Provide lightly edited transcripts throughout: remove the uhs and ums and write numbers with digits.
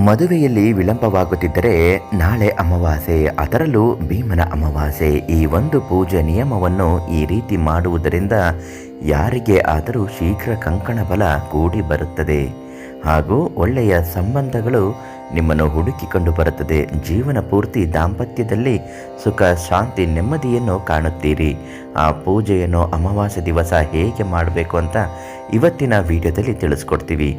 ಮದುವೆಯಲ್ಲಿ ವಿಳಂಬವಾಗುತ್ತಿದ್ದರೆ ನಾಳೆ ಅಮಾವಾಸ್ಯೆ, ಅದರಲ್ಲೂ ಭೀಮನ ಅಮಾವಾಸ್ಯೆ. ಈ ಒಂದು ಪೂಜೆ ನಿಯಮವನ್ನು ಈ ರೀತಿ ಮಾಡುವುದರಿಂದ ಯಾರಿಗೆ ಆದರೂ ಶೀಘ್ರ ಕಂಕಣ ಬಲ ಕೂಡಿ ಬರುತ್ತದೆ ಹಾಗೂ ಒಳ್ಳೆಯ ಸಂಬಂಧಗಳು ನಿಮ್ಮನ್ನು ಹುಡುಕಿಕೊಂಡು ಬರುತ್ತದೆ. ಜೀವನ ಪೂರ್ತಿ ದಾಂಪತ್ಯದಲ್ಲಿ ಸುಖ, ಶಾಂತಿ, ನೆಮ್ಮದಿಯನ್ನು ಕಾಣುತ್ತೀರಿ. ಆ ಪೂಜೆಯನ್ನು ಅಮಾವಾಸ್ಯೆ ದಿವಸ ಹೇಗೆ ಮಾಡಬೇಕು ಅಂತ ಇವತ್ತಿನ ವಿಡಿಯೋದಲ್ಲಿ ತಿಳಿಸ್ಕೊಡ್ತೀವಿ.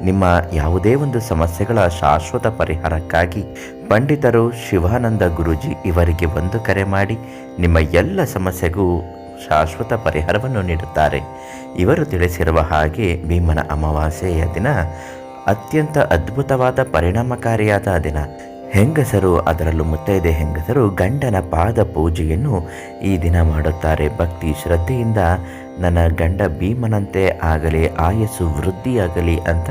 ನಿಮ್ಮ ಯಾವುದೇ ಒಂದು ಸಮಸ್ಯೆಗಳ ಶಾಶ್ವತ ಪರಿಹಾರಕ್ಕಾಗಿ ಪಂಡಿತರು ಶಿವಾನಂದ ಗುರೂಜಿ ಇವರಿಗೆ ಒಂದು ಕರೆ ಮಾಡಿ ನಿಮ್ಮ ಎಲ್ಲ ಸಮಸ್ಯೆಗೂ ಶಾಶ್ವತ ಪರಿಹಾರವನ್ನು ನೀಡುತ್ತಾರೆ. ಇವರು ತಿಳಿಸಿರುವ ಹಾಗೆ ಭೀಮನ ಅಮಾವಾಸ್ಯೆಯ ದಿನ ಅತ್ಯಂತ ಅದ್ಭುತವಾದ ಪರಿಣಾಮಕಾರಿಯಾದ ದಿನ. ಹೆಂಗಸರು, ಅದರಲ್ಲೂ ಮುತ್ತೈದೆ ಹೆಂಗಸರು, ಗಂಡನ ಪಾದ ಪೂಜೆಯನ್ನು ಈ ದಿನ ಮಾಡುತ್ತಾರೆ. ಭಕ್ತಿ ಶ್ರದ್ಧೆಯಿಂದ ನನ್ನ ಗಂಡ ಭೀಮನಂತೆ ಆಗಲಿ, ಆಯಸ್ಸು ವೃದ್ಧಿಯಾಗಲಿ ಅಂತ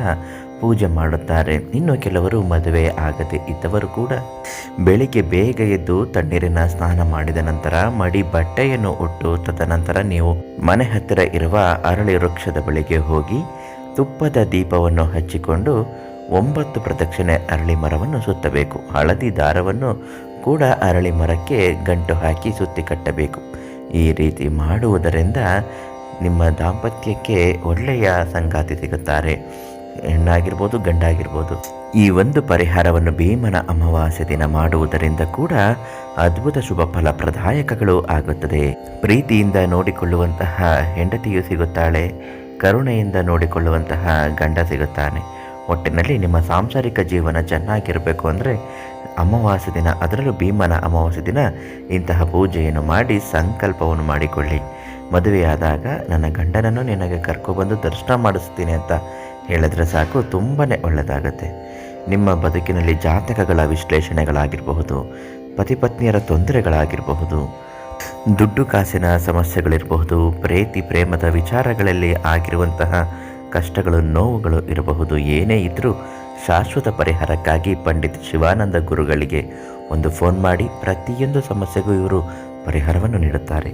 ಪೂಜೆ ಮಾಡುತ್ತಾರೆ. ಇನ್ನು ಕೆಲವರು ಮದುವೆ ಆಗದೆ ಇದ್ದವರು ಕೂಡ ಬೆಳಿಗ್ಗೆ ಬೇಗ ಎದ್ದು ತಣ್ಣೀರಿನ ಸ್ನಾನ ಮಾಡಿದ ನಂತರ ಮಡಿ ಬಟ್ಟೆಯನ್ನು ಉಟ್ಟು ತದನಂತರ ನೀವು ಮನೆ ಹತ್ತಿರ ಇರುವ ಅರಳಿ ವೃಕ್ಷದ ಬಳಿಗೆ ಹೋಗಿ ತುಪ್ಪದ ದೀಪವನ್ನು ಹಚ್ಚಿಕೊಂಡು 9 ಪ್ರದಕ್ಷಿಣೆ ಅರಳಿ ಮರವನ್ನು ಸುತ್ತಬೇಕು. ಹಳದಿ ದಾರವನ್ನು ಕೂಡ ಅರಳಿ ಮರಕ್ಕೆ ಗಂಟು ಹಾಕಿ ಸುತ್ತಿ ಕಟ್ಟಬೇಕು. ಈ ರೀತಿ ಮಾಡುವುದರಿಂದ ನಿಮ್ಮ ದಾಂಪತ್ಯಕ್ಕೆ ಒಳ್ಳೆಯ ಸಂಗಾತಿ ಸಿಗುತ್ತಾರೆ, ಹೆಣ್ಣಾಗಿರ್ಬೋದು ಗಂಡಾಗಿರ್ಬೋದು. ಈ ಒಂದು ಪರಿಹಾರವನ್ನು ಭೀಮನ ಅಮಾವಾಸ್ಯೆ ದಿನ ಮಾಡುವುದರಿಂದ ಕೂಡ ಅದ್ಭುತ ಶುಭ ಫಲಪ್ರದಾಯಕಗಳು ಆಗುತ್ತದೆ. ಪ್ರೀತಿಯಿಂದ ನೋಡಿಕೊಳ್ಳುವಂತಹ ಹೆಂಡತಿಯು ಸಿಗುತ್ತಾಳೆ, ಕರುಣೆಯಿಂದ ನೋಡಿಕೊಳ್ಳುವಂತಹ ಗಂಡ ಸಿಗುತ್ತಾನೆ. ಒಟ್ಟಿನಲ್ಲಿ ನಿಮ್ಮ ಸಾಂಸಾರಿಕ ಜೀವನ ಚೆನ್ನಾಗಿರಬೇಕು ಅಂದರೆ ಅಮಾವಾಸ್ಯೆ ದಿನ, ಅದರಲ್ಲೂ ಭೀಮನ ಅಮಾವಾಸ್ಯೆ ದಿನ ಇಂತಹ ಪೂಜೆಯನ್ನು ಮಾಡಿ ಸಂಕಲ್ಪವನ್ನು ಮಾಡಿಕೊಳ್ಳಿ. ಮದುವೆಯಾದಾಗ ನನ್ನ ಗಂಡನನ್ನು ನಿನಗೆ ಕರ್ಕೊಬಂದು ದರ್ಶನ ಮಾಡಿಸ್ತೀನಿ ಅಂತ ಹೇಳಿದ್ರೆ ಸಾಕು, ತುಂಬಾ ಒಳ್ಳೆಯದಾಗತ್ತೆ. ನಿಮ್ಮ ಬದುಕಿನಲ್ಲಿ ಜಾತಕಗಳ ವಿಶ್ಲೇಷಣೆಗಳಾಗಿರಬಹುದು, ಪತಿ ಪತ್ನಿಯರ ತೊಂದರೆಗಳಾಗಿರಬಹುದು, ದುಡ್ಡು ಕಾಸಿನ ಸಮಸ್ಯೆಗಳಿರಬಹುದು, ಪ್ರೇಮದ ವಿಚಾರಗಳಲ್ಲಿ ಆಗಿರುವಂತಹ ಕಷ್ಟಗಳು, ನೋವುಗಳು ಇರಬಹುದು. ಏನೇ ಇದ್ದರೂ ಶಾಶ್ವತ ಪರಿಹಾರಕ್ಕಾಗಿ ಪಂಡಿತ್ ಶಿವಾನಂದ ಗುರುಗಳಿಗೆ ಒಂದು ಫೋನ್ ಮಾಡಿ ಪ್ರತಿಯೊಂದು ಸಮಸ್ಯೆಗೂ ಇವರು ಪರಿಹಾರವನ್ನು ನೀಡುತ್ತಾರೆ.